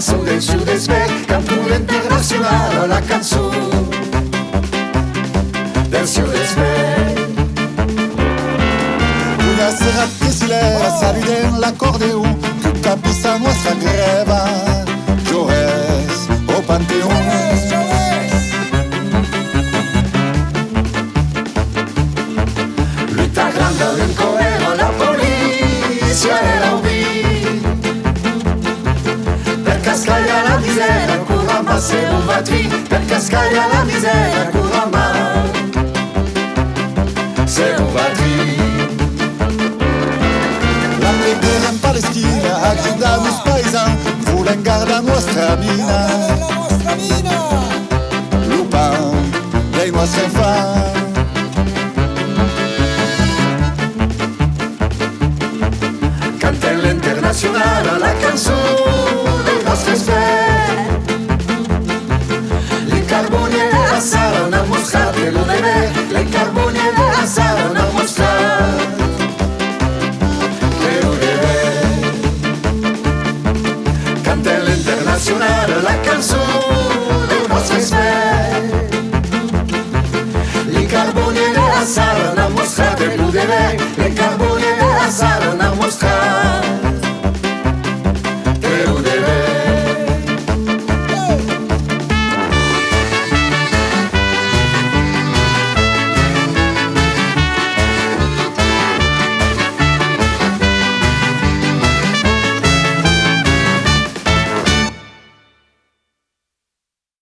cançó del sud-est, canto internacional, la cançó del sud-est. Una sera brasileira, salire l'accordéon, tutta pista nostra greva, Joes o Panteon. Luta grande l'incoero, la polizia era ubì, per cascare la misera, curamba se un vatri, per cascare la misera, curamba se un vatri. La preghiera in Palestina, aiutando i paesani, vuole in garda nostra mina. Lupin, lei nostra fan. Cantella internazionale, la canzone del nostro sfere. Le carboni e la sala, una mostra che lo deve. Le carboni e la sala, una mostra che lo deve. Cantella internazionale, la canzone del nostro sfere. Le carboni e la sala, una mostra che lo deve.